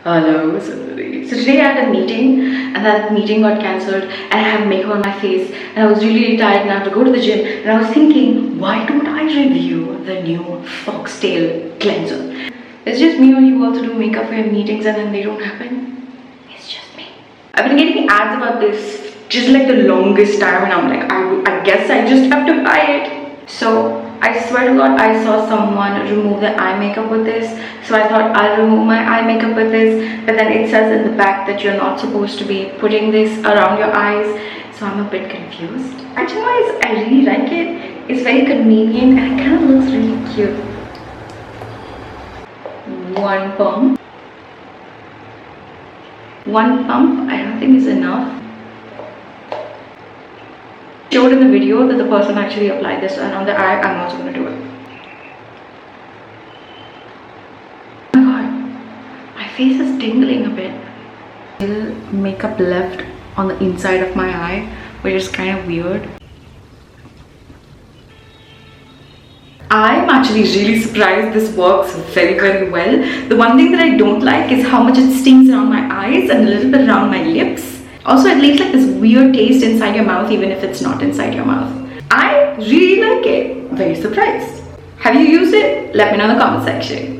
Hello, Sundari. So today I had a meeting and that meeting got cancelled and I have makeup on my face and I was really tired and I have to go to the gym and I was thinking, why don't I review the new Foxtale cleanser? It's just me or you also do makeup for your meetings and then they don't happen? It's just me. I've been getting ads about this just like the longest time and I'm like, I guess I just have to buy it. So I swear to God, I saw someone remove their eye makeup with this. So I thought I'll remove my eye makeup with this. But then it says in the back that you're not supposed to be putting this around your eyes. So I'm a bit confused. Action-wise, I really like it. It's very convenient and it kind of looks really cute. One pump. One pump, I don't think is enough. Showed in the video that the person actually applied this and on the eye. I'm also going to do it. Oh my god, my face is tingling a bit. Still makeup left on the inside of my eye, which is kind of weird. I'm actually really surprised this works very well. The one thing that I don't like is how much it stings around my eyes and a little bit around my lips. Also, it leaves like this weird taste inside your mouth even if it's not inside your mouth. I really like it. Very surprised. Have you used it? Let me know in the comment section.